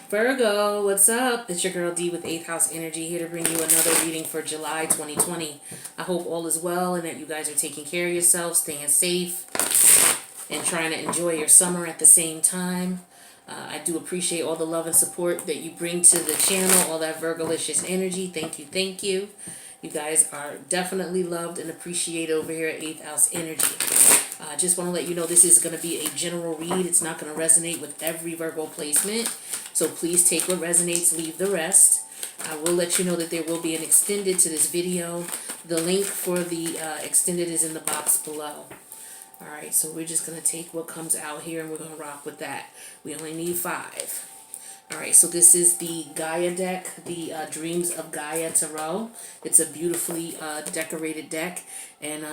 Virgo, what's up? It's your girl D with 8th House Energy, here to bring you another reading for July 2020. I hope all is well and that you guys are taking care of yourselves, staying safe, and trying to enjoy your summer at the same time. I do appreciate all the love and support that you bring to the channel, all that Virgolicious energy. Thank you, thank you. You guys are definitely loved and appreciated over here at 8th House Energy. I just want to let you know this is going to be a general read. It's not going to resonate with every Virgo placement. So please take what resonates, leave the rest. I will let you know that there will be an extended to this video. The link for the extended is in the box below. Alright, so we're just going to take what comes out here and we're going to rock with that. We only need 5. Alright, so this is the Gaia deck, the Dreams of Gaia Tarot. It's a beautifully decorated deck, and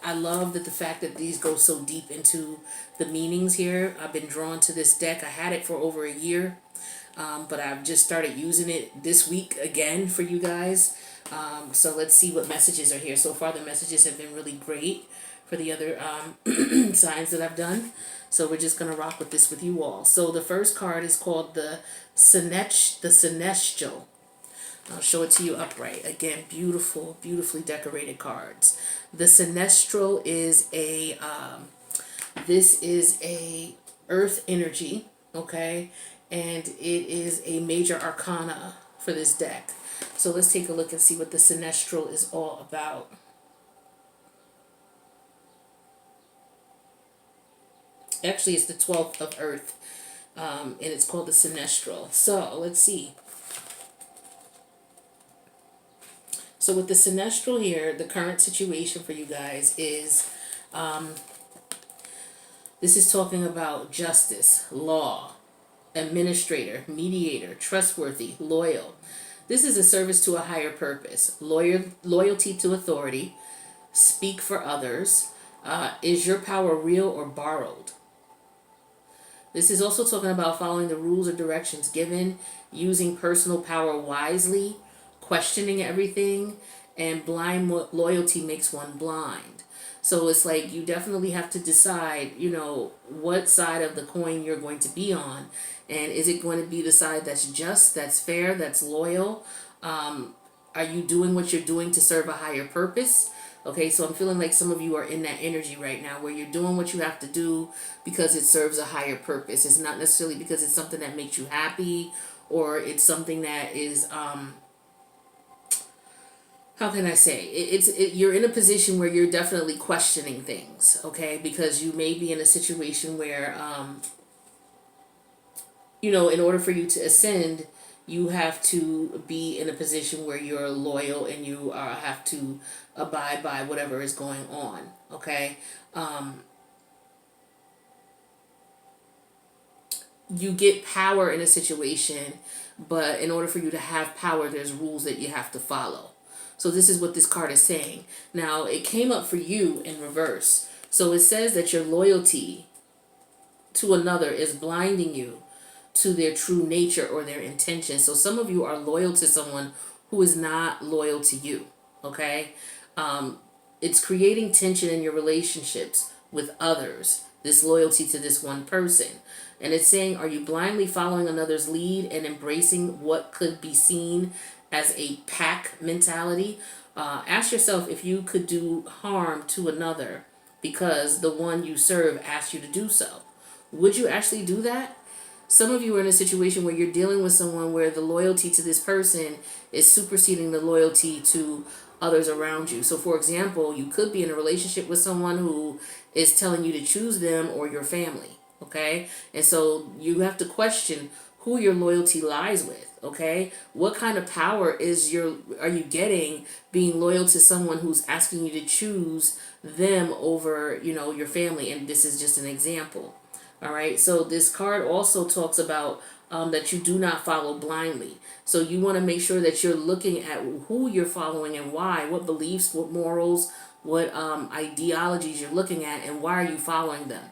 I love that the fact that these go so deep into the meanings here. I've been drawn to this deck. I had it for over a year, but I've just started using it this week again for you guys. So let's see what messages are here. So far the messages have been really great for the other signs that I've done. So we're just going to rock with this with you all. So the first card is called the Celestial. I'll show it to you upright. Again, beautiful, beautifully decorated cards. The Celestial is a, this is a earth energy, okay? And it is a major arcana for this deck. So let's take a look and see what the Celestial is all about. Actually, it's the 12th of Earth, and it's called the Celestial. So, let's see. So, with the Celestial here, the current situation for you guys is, this is talking about justice, law, administrator, mediator, trustworthy, loyal. This is a service to a higher purpose. Loyalty to authority, speak for others. Is your power real or borrowed? This is also talking about following the rules or directions given, using personal power wisely, questioning everything, and blind loyalty makes one blind. So it's like you definitely have to decide, you know, what side of the coin you're going to be on. And is it going to be the side that's just, that's fair, that's loyal? Are you doing what you're doing to serve a higher purpose? Okay, so I'm feeling like some of you are in that energy right now where you're doing what you have to do because it serves a higher purpose. It's not necessarily because it's something that makes you happy or it's something that is, how can I say? You're in a position where you're definitely questioning things, okay? Because you may be in a situation where, you know, in order for you to ascend, you have to be in a position where you're loyal and you have to abide by whatever is going on, okay? You get power in a situation, but in order for you to have power, there's rules that you have to follow. So this is what this card is saying. Now, it came up for you in reverse. So it says that your loyalty to another is blinding you to their true nature or their intention. So some of you are loyal to someone who is not loyal to you, okay? It's creating tension in your relationships with others, this loyalty to this one person. And it's saying, are you blindly following another's lead and embracing what could be seen as a pack mentality? Ask yourself if you could do harm to another because the one you serve asked you to do so. Would you actually do that? Some of you are in a situation where you're dealing with someone where the loyalty to this person is superseding the loyalty to others around you. So, for example, you could be in a relationship with someone who is telling you to choose them or your family, okay? And so you have to question who your loyalty lies with, okay? What kind of power are you getting being loyal to someone who's asking you to choose them over, you know, your family? And this is just an example. All right, so this card also talks about that you do not follow blindly. So you want to make sure that you're looking at who you're following and why, what beliefs, what morals, what ideologies you're looking at, and why are you following them.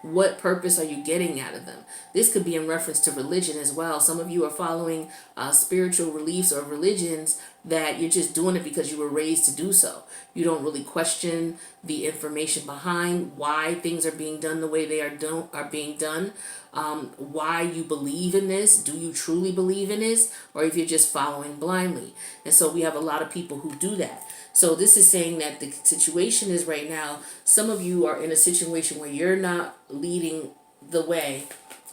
What purpose are you getting out of them? This could be in reference to religion as well. Some of you are following spiritual beliefs or religions that you're just doing it because you were raised to do so. You don't really question the information behind why things are being done the way they are being done. Why you believe in this. Do you truly believe in this? Or if you're just following blindly. And so we have a lot of people who do that. So this is saying that the situation is right now, some of you are in a situation where you're not leading the way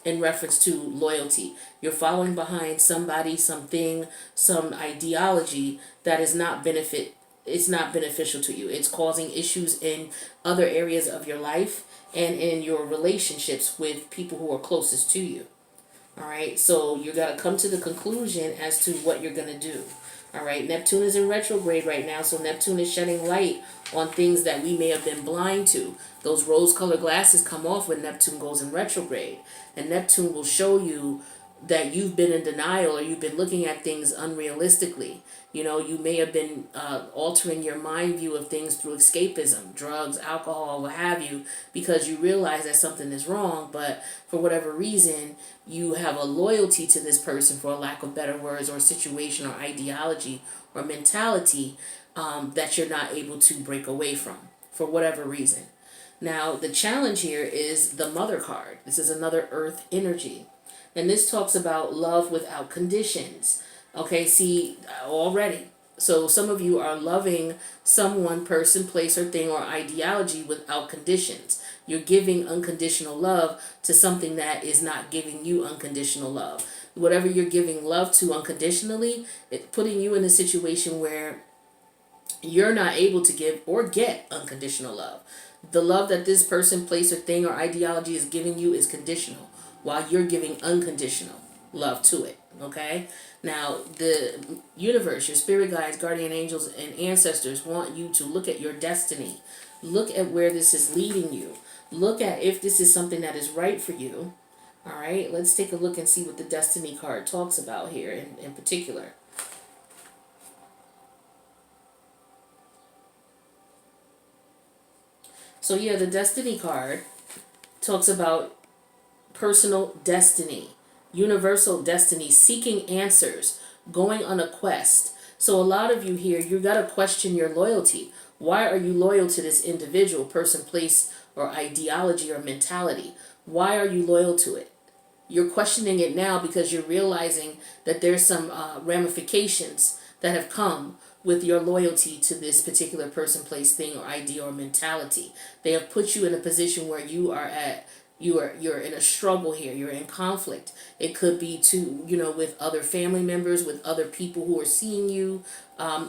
in reference to loyalty. You're following behind somebody, something, some ideology that is not it's not beneficial to you. It's causing issues in other areas of your life and in your relationships with people who are closest to you. All right, so you got to come to the conclusion as to what you're going to do. All right, Neptune is in retrograde right now, so Neptune is shedding light on things that we may have been blind to. Those rose-colored glasses come off when Neptune goes in retrograde, and Neptune will show you that you've been in denial or you've been looking at things unrealistically. You know, you may have been altering your mind view of things through escapism, drugs, alcohol, what have you, because you realize that something is wrong, but for whatever reason, you have a loyalty to this person, for a lack of better words, or situation or ideology or mentality that you're not able to break away from for whatever reason. Now, the challenge here is the Mother card. This is another earth energy. And this talks about love without conditions. Okay, see, already. So some of you are loving someone, person, place, or thing, or ideology without conditions. You're giving unconditional love to something that is not giving you unconditional love. Whatever you're giving love to unconditionally, it's putting you in a situation where you're not able to give or get unconditional love. The love that this person, place, or thing, or ideology is giving you is conditional, while you're giving unconditional love to it. Okay? Now, the universe, your spirit guides, guardian angels, and ancestors want you to look at your destiny. Look at where this is leading you. Look at if this is something that is right for you. All right? Let's take a look and see what the destiny card talks about here in particular. So, yeah, the destiny card talks about personal destiny, universal destiny, seeking answers, going on a quest. So a lot of you here, you got to question your loyalty. Why are you loyal to this individual, person, place, or ideology or mentality? Why are you loyal to it? You're questioning it now because you're realizing that there's some ramifications that have come with your loyalty to this particular person, place, thing, or idea or mentality. They have put you in a position where you're in a struggle here. You're in conflict. It could be with other family members, with other people who are seeing you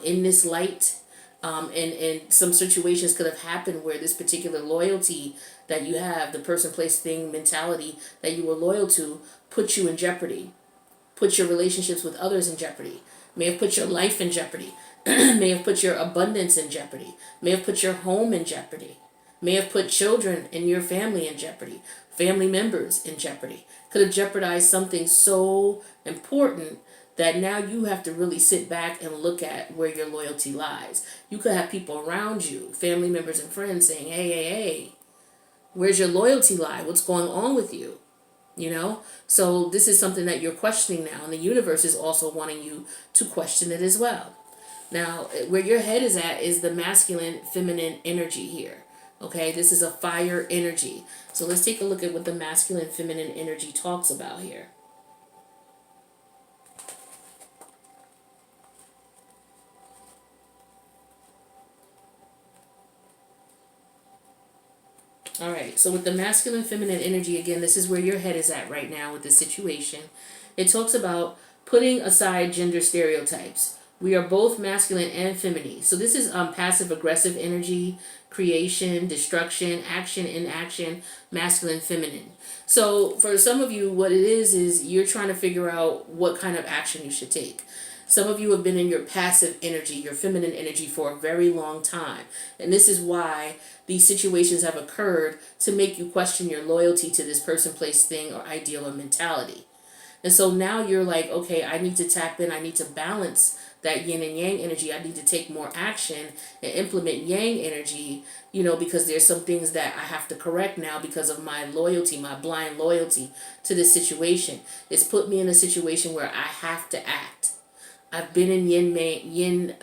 in this light. And some situations could have happened where this particular loyalty that you have, the person, place, thing, mentality that you were loyal to, put you in jeopardy, put your relationships with others in jeopardy, may have put your life in jeopardy, may have put your abundance in jeopardy, may have put your home in jeopardy, may have put children in your family in jeopardy, family members in jeopardy, could have jeopardized something so important that now you have to really sit back and look at where your loyalty lies. You could have people around you, family members and friends, saying, hey, where's your loyalty lie? What's going on with you? So this is something that you're questioning now, and the universe is also wanting you to question it as well. Now, where your head is at is the masculine, feminine energy here. Okay, this is a fire energy. So let's take a look at what the masculine, feminine energy talks about here. All right, so with the masculine, feminine energy, again, this is where your head is at right now with this situation. It talks about putting aside gender stereotypes. We are both masculine and feminine. So this is passive aggressive energy, creation, destruction, action, inaction, masculine, feminine. So for some of you, what it is you're trying to figure out what kind of action you should take. Some of you have been in your passive energy, your feminine energy, for a very long time. And this is why these situations have occurred, to make you question your loyalty to this person, place, thing, or ideal or mentality. And so now you're like, okay, I need to tap in. I need to balance that yin and yang energy. I need to take more action and implement yang energy, because there's some things that I have to correct now because of my loyalty, my blind loyalty to this situation. It's put me in a situation where I have to act. I've been in yin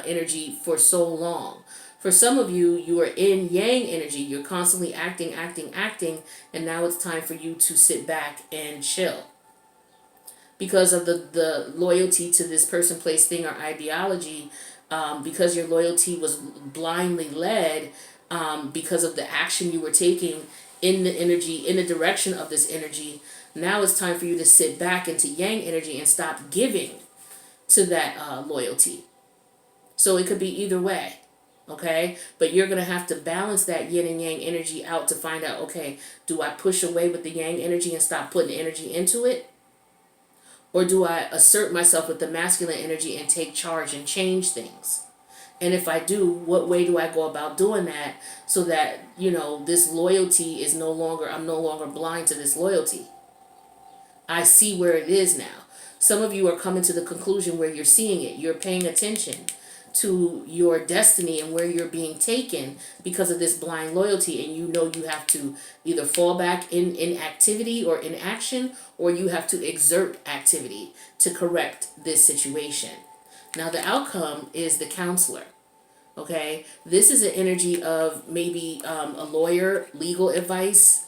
energy for so long. For some of you, you are in yang energy. You're constantly acting, and now it's time for you to sit back and chill. Because of the loyalty to this person, place, thing, or ideology, because your loyalty was blindly led, because of the action you were taking in the energy, in the direction of this energy, now it's time for you to sit back into yang energy and stop giving to that loyalty. So it could be either way, okay? But you're going to have to balance that yin and yang energy out to find out, okay, do I push away with the yang energy and stop putting energy into it? Or do I assert myself with the masculine energy and take charge and change things? And if I do, what way do I go about doing that so that, this loyalty is I'm no longer blind to this loyalty? I see where it is now. Some of you are coming to the conclusion where you're seeing it. You're paying attention to your destiny and where you're being taken because of this blind loyalty, and you have to either fall back in activity or in action, or you have to exert activity to correct this situation. Now the outcome is the counselor. Okay, this is an energy of maybe a lawyer, legal advice,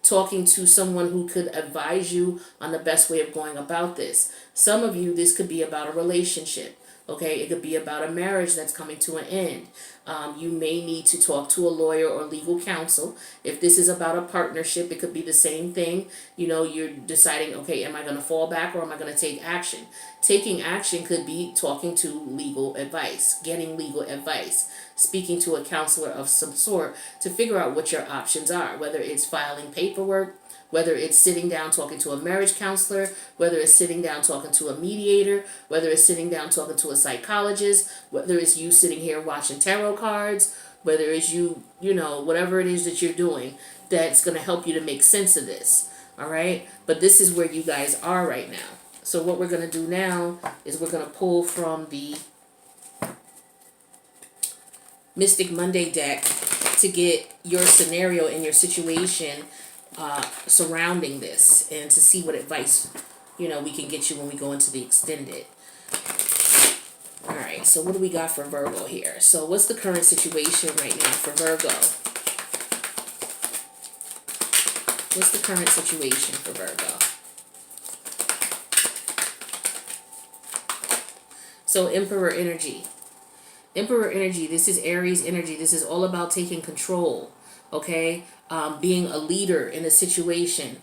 talking to someone who could advise you on the best way of going about this. Some of you, this could be about a relationship. Okay, it could be about a marriage that's coming to an end. You may need to talk to a lawyer or legal counsel. If this is about a partnership, it could be the same thing. You're deciding, okay, am I going to fall back or am I going to take action? Taking action could be talking to legal advice, getting legal advice, speaking to a counselor of some sort to figure out what your options are, whether it's filing paperwork, whether it's sitting down talking to a marriage counselor, whether it's sitting down talking to a mediator, whether it's sitting down talking to a psychologist, whether it's you sitting here watching tarot cards, whether it's you, whatever it is that you're doing that's going to help you to make sense of this. All right? But this is where you guys are right now. So what we're going to do now is we're going to pull from the Mystic Monday deck to get your scenario and your situation surrounding this, and to see what advice we can get you when we go into the extended. All right, so what do we got for Virgo here? So what's the current situation right now for Virgo? What's the current situation for Virgo? So Emperor energy. Emperor energy, this is Aries energy. This is all about taking control, okay? Being a leader in a situation,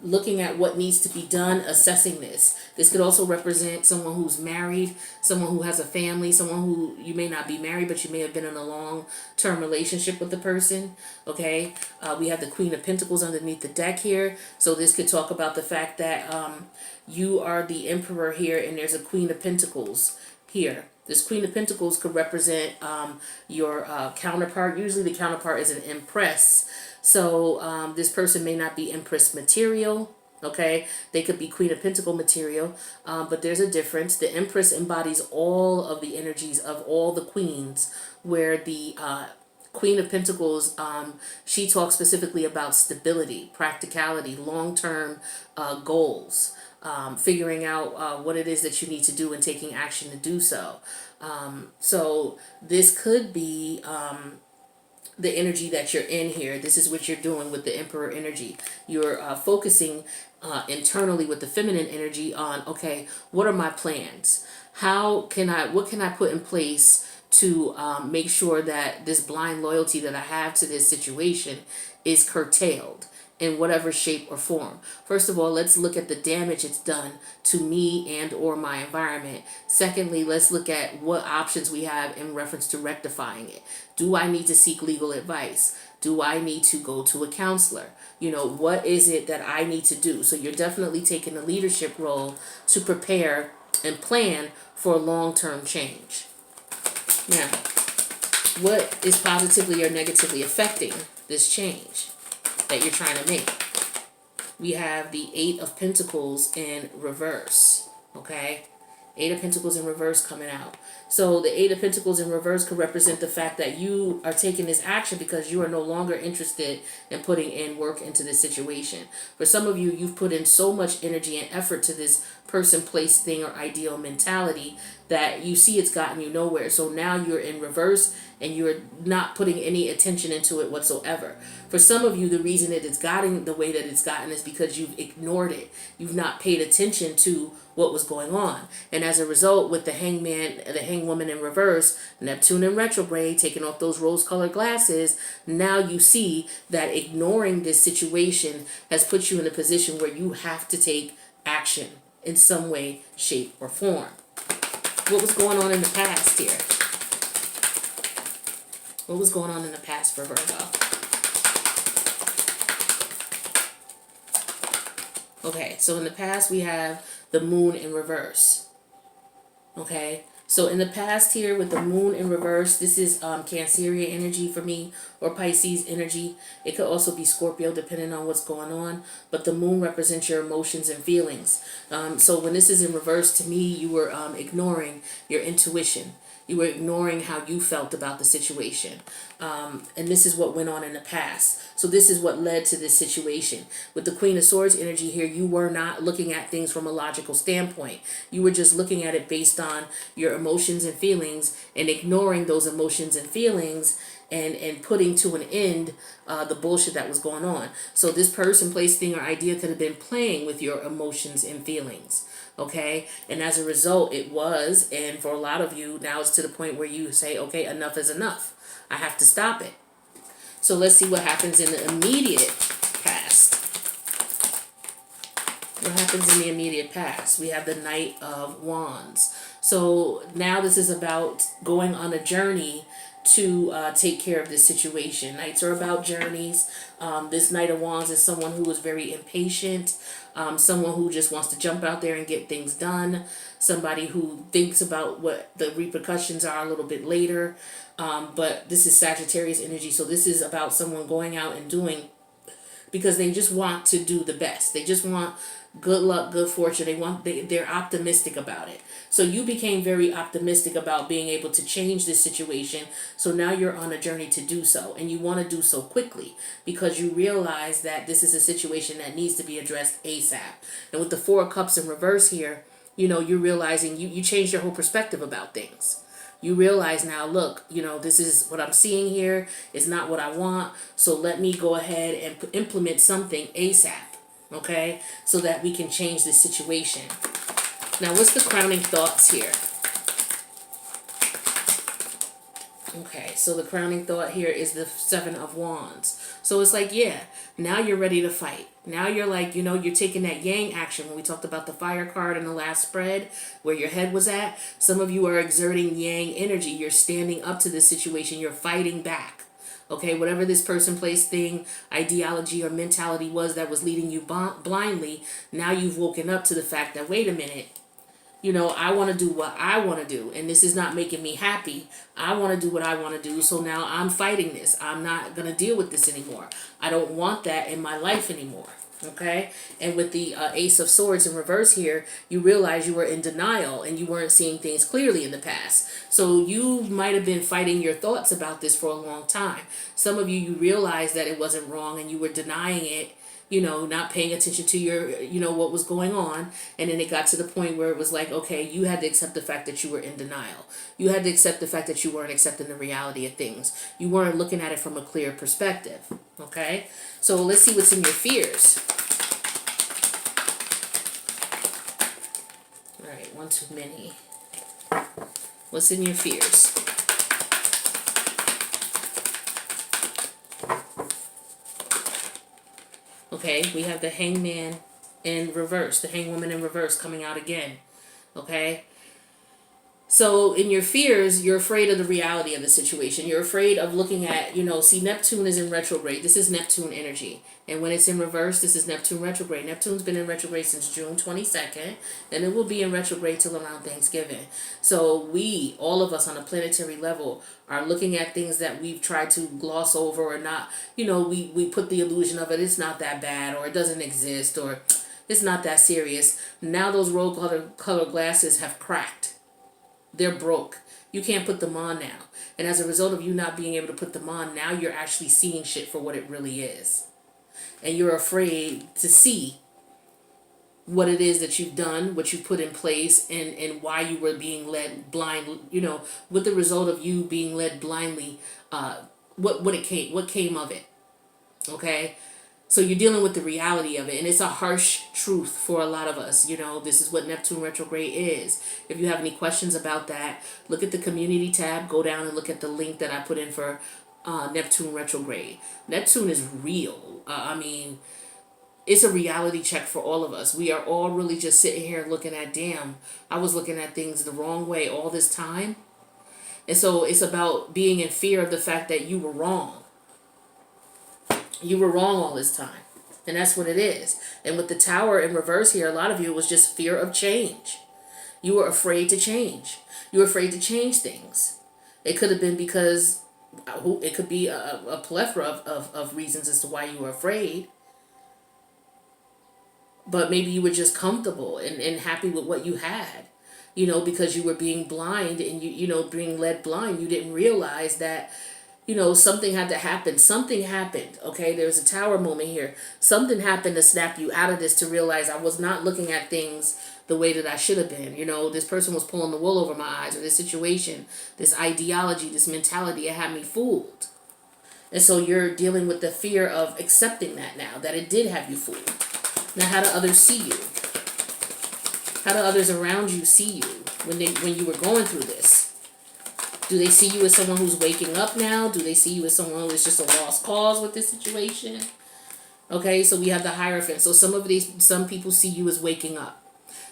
looking at what needs to be done, assessing this. This could also represent someone who's married, someone who has a family, someone who you may not be married, but you may have been in a long-term relationship with the person, okay? We have the Queen of Pentacles underneath the deck here. So this could talk about the fact that you are the Emperor here, and there's a Queen of Pentacles here. This Queen of Pentacles could represent your counterpart. Usually the counterpart is an Empress. So this person may not be Empress material, okay? They could be Queen of Pentacle material, but there's a difference. The Empress embodies all of the energies of all the queens, where the Queen of Pentacles, she talks specifically about stability, practicality, long-term goals. Figuring out what it is that you need to do and taking action to do so. So this could be the energy that you're in here. This is what you're doing with the Emperor energy. You're focusing internally with the feminine energy on, okay, what are my plans? What can I put in place to make sure that this blind loyalty that I have to this situation is curtailed in whatever shape or form. First of all, let's look at the damage it's done to me and or my environment. Secondly, let's look at what options we have in reference to rectifying it. Do I need to seek legal advice? Do I need to go to a counselor? What is it that I need to do? So you're definitely taking a leadership role to prepare and plan for a long-term change. Now, what is positively or negatively affecting this change that you're trying to make? We have the Eight of Pentacles in reverse, okay? Eight of Pentacles in reverse coming out. So the Eight of Pentacles in reverse could represent the fact that you are taking this action because you are no longer interested in putting in work into this situation. For some of you, you've put in so much energy and effort to this person, place, thing, or ideal mentality that you see it's gotten you nowhere. So now you're in reverse and you're not putting any attention into it whatsoever. For some of you, the reason that it's gotten the way that it's gotten is because you've ignored it. You've not paid attention to what was going on. And as a result, with the hangman, the hangwoman in reverse, Neptune in retrograde, taking off those rose-colored glasses, now you see that ignoring this situation has put you in a position where you have to take action in some way, shape, or form. What was going on in the past here? What was going on in the past for Virgo? Okay, so in the past we have the moon in reverse. Okay, so in the past here with the moon in reverse, this is Cancerian energy for me, or Pisces energy. It could also be Scorpio depending on what's going on, but the moon represents your emotions and feelings. So when this is in reverse, to me, you were ignoring your intuition. You were ignoring how you felt about the situation. And this is what went on in the past. So this is what led to this situation. With the Queen of Swords energy here, you were not looking at things from a logical standpoint. You were just looking at it based on your emotions and feelings and ignoring those emotions and feelings and putting to an end the bullshit that was going on. So this person, place, thing, or idea could have been playing with your emotions and feelings. Okay, and as a result, it was, and for a lot of you, now it's to the point where you say, okay, enough is enough. I have to stop it. So let's see what happens in the immediate past. What happens in the immediate past? We have the Knight of Wands. So now this is about going on a journey to take care of this situation. Knights are about journeys. This Knight of Wands is someone who is very impatient, someone who just wants to jump out there and get things done, somebody who thinks about what the repercussions are a little bit later. But this is Sagittarius energy, so this is about someone going out and doing because they just want to do the best. They just want good luck, good fortune. They're optimistic about it. So you became very optimistic about being able to change this situation. So now you're on a journey to do so, and you want to do so quickly because you realize that this is a situation that needs to be addressed ASAP. And with the Four of Cups in reverse here, you're realizing you changed your whole perspective about things. You realize now, look, this is what I'm seeing here is not what I want. So let me go ahead and implement something ASAP. Okay, so that we can change this situation. Now, what's the crowning thoughts here? Okay, so the crowning thought here is the Seven of Wands. So it's like, yeah, now you're ready to fight. Now you're like, you're taking that yang action. When we talked about the fire card in the last spread, where your head was at, some of you are exerting yang energy. You're standing up to this situation. You're fighting back. Okay, whatever this person, place, thing, ideology, or mentality was that was leading you blindly, now you've woken up to the fact that, wait a minute, I want to do what I want to do, and this is not making me happy. I want to do what I want to do, so now I'm fighting this. I'm not going to deal with this anymore. I don't want that in my life anymore. Okay, and with the Ace of Swords in reverse here, you realize you were in denial and you weren't seeing things clearly in the past. So you might have been fighting your thoughts about this for a long time. Some of you realized that it wasn't wrong and you were denying it, not paying attention to your, what was going on. And then it got to the point where it was like, okay, you had to accept the fact that you were in denial. You had to accept the fact that you weren't accepting the reality of things. You weren't looking at it from a clear perspective. Okay, so let's see what's in your fears. All right, one too many. What's in your fears? Okay, we have the Hangman in reverse, the Hangwoman in reverse coming out again. Okay, so in your fears, you're afraid of the reality of the situation. You're afraid of looking at, see, Neptune is in retrograde. This is Neptune energy. And when it's in reverse, this is Neptune retrograde. Neptune's been in retrograde since June 22nd, and it will be in retrograde till around Thanksgiving. So we, all of us on a planetary level, are looking at things that we've tried to gloss over or not. We put the illusion of it's not that bad, or it doesn't exist, or It's not that serious. Now those rose color glasses have cracked. They're broke. You can't put them on now. And as a result of you not being able to put them on, now you're actually seeing shit for what it really is. And you're afraid to see what it is that you've done, what you put in place, and why you were being led blind, with the result of you being led blindly, what came of it. Okay? So you're dealing with the reality of it, and it's a harsh truth for a lot of us. This is what Neptune retrograde is. If you have any questions about that, look at the community tab, go down and look at the link that I put in for Neptune retrograde. Neptune is real. It's a reality check for all of us. We are all really just sitting here looking at, damn, I was looking at things the wrong way all this time. And so it's about being in fear of the fact that you were wrong. You were wrong all this time. And that's what it is. And with the Tower in reverse here, a lot of you, it was just fear of change. You were afraid to change. You were afraid to change things. It could have been because, it could be a plethora of reasons as to why you were afraid. But maybe you were just comfortable and happy with what you had, because you were being blind and being led blind. You didn't realize that, something had to happen. Something happened. Okay. There was a Tower moment here. Something happened to snap you out of this, to realize I was not looking at things the way that I should have been. This person was pulling the wool over my eyes, or this situation, this ideology, this mentality, it had me fooled. And so you're dealing with the fear of accepting that now, that it did have you fooled. Now, how do others see you? How do others around you see you when you were going through this? Do they see you as someone who's waking up now? Do they see you as someone who is just a lost cause with this situation? Okay, so we have the Hierophant. So some people see you as waking up.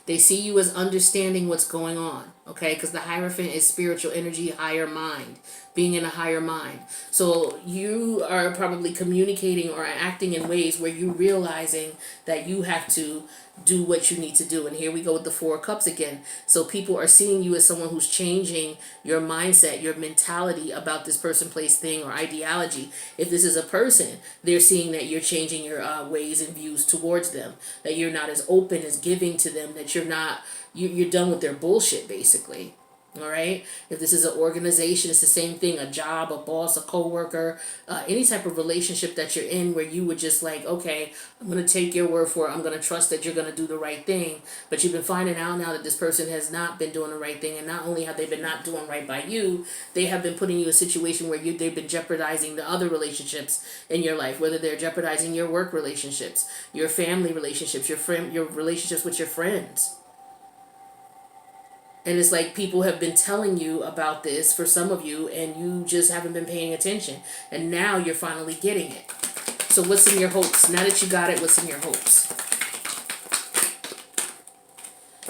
They see you as understanding what's going on. Okay, because the Hierophant is spiritual energy, higher mind, being in a higher mind. So you are probably communicating or acting in ways where you're realizing that you have to do what you need to do. And here we go with the Four of Cups again. So people are seeing you as someone who's changing your mindset, your mentality about this person, place, thing, or ideology. If this is a person, they're seeing that you're changing your ways and views towards them, that you're not as open as giving to them, that you're done with their bullshit, basically. All right. If this is an organization, it's the same thing. A job, a boss, a coworker, any type of relationship that you're in where you would just like, okay, I'm going to take your word for it. I'm going to trust that you're going to do the right thing. But you've been finding out now that this person has not been doing the right thing. And not only have they been not doing right by you, they have been putting you in a situation where they've been jeopardizing the other relationships in your life, whether they're jeopardizing your work relationships, your family relationships, your relationships with your friends. And it's like people have been telling you about this for some of you, and you just haven't been paying attention. And now you're finally getting it. So what's in your hopes? Now that you got it, what's in your hopes?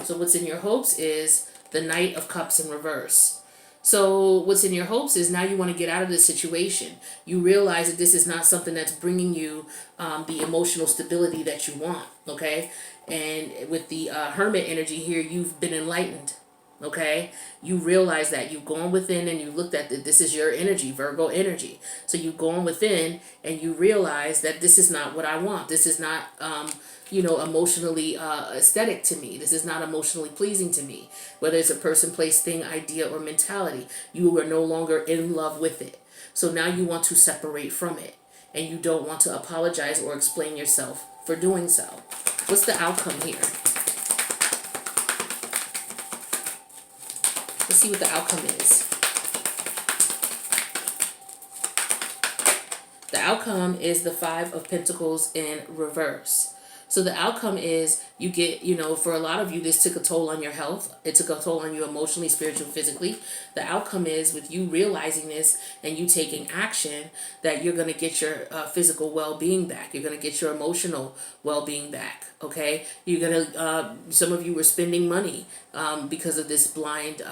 So what's in your hopes is the Knight of Cups in reverse. So what's in your hopes is now you want to get out of this situation. You realize that this is not something that's bringing you the emotional stability that you want. Okay. And with the Hermit energy here, you've been enlightened. Okay, you realize that you've gone within and you looked at this is your energy, Virgo energy. So you've gone within and you realize that this is not what I want. This is not, emotionally aesthetic to me. This is not emotionally pleasing to me. Whether it's a person, place, thing, idea, or mentality, you are no longer in love with it. So now you want to separate from it, and you don't want to apologize or explain yourself for doing so. What's the outcome here? Let's see what the outcome is. The outcome is the Five of Pentacles in reverse. So the outcome is you get, for a lot of you, this took a toll on your health. It took a toll on you emotionally, spiritually, physically. The outcome is with you realizing this and you taking action that you're going to get your physical well-being back. You're going to get your emotional well-being back. Okay. You're going to, some of you were spending money because of this blind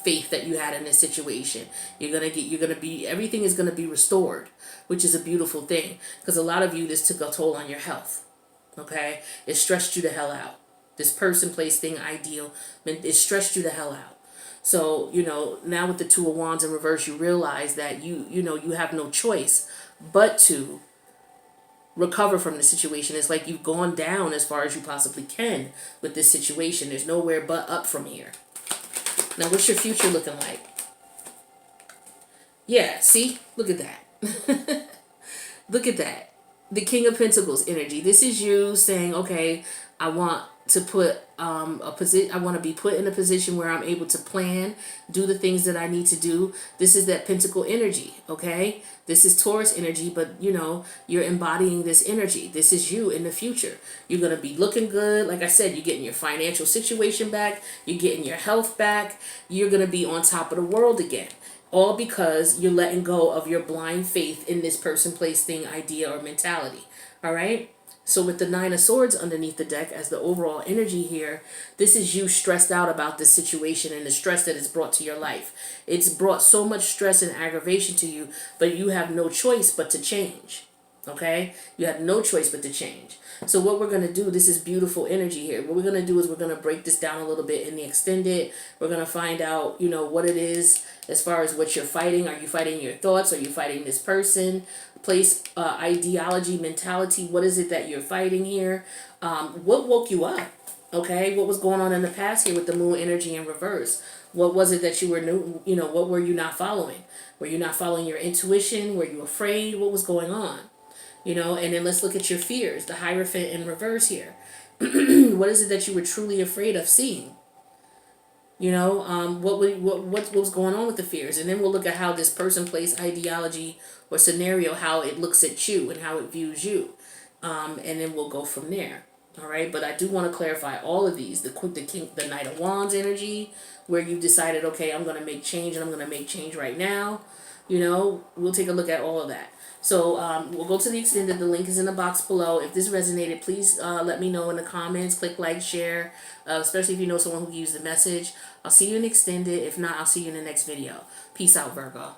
faith that you had in this situation. Everything is going to be restored, which is a beautiful thing, because a lot of you, this took a toll on your health. Okay. It stressed you the hell out. This person, place, thing, ideal, it stressed you the hell out. So, now with the Two of Wands in reverse, you realize that you have no choice but to recover from the situation. It's like you've gone down as far as you possibly can with this situation. There's nowhere but up from here. Now, what's your future looking like? Yeah, see? Look at that. Look at that. The King of Pentacles energy. This is you saying, okay, I want to put I want to be put in a position where I'm able to plan, do the things that I need to do. This is that Pentacle energy, okay? This is Taurus energy, but you know, you're embodying this energy. This is you in the future. You're going to be looking good. Like I said, you're getting your financial situation back. You're getting your health back. You're going to be on top of the world again. All because you're letting go of your blind faith in this person, place, thing, idea, or mentality. All right? So with the Nine of Swords underneath the deck as the overall energy here, this is you stressed out about this situation and the stress that it's brought to your life. It's brought so much stress and aggravation to you, but you have no choice but to change. Okay? You have no choice but to change. So what we're going to do, this is beautiful energy here. What we're going to do is we're going to break this down a little bit in the extended. We're going to find out, you know, what it is as far as what you're fighting. Are you fighting your thoughts? Are you fighting this person, place, ideology, mentality? What is it that you're fighting here? What woke you up? Okay, what was going on in the past here with the moon energy in reverse? What was it that you were, you know, what were you not following? Were you not following your intuition? Were you afraid? What was going on? You know, and then let's look at your fears, the Hierophant in reverse here. What is it that you were truly afraid of seeing? You know, what was going on with the fears? And then we'll look at how this person, place, ideology, or scenario, how it looks at you and how it views you. And then we'll go from there. All right, but I do want to clarify all of these. The Knight of Wands energy, where you decided, okay, I'm going to make change and I'm going to make change right now. You know, we'll take a look at all of that. So we'll go to the extended. The link is in the box below. If this resonated, please let me know in the comments. Click like, share, especially if you know someone who can use the message. I'll see you in extended. If not, I'll see you in the next video. Peace out, Virgo.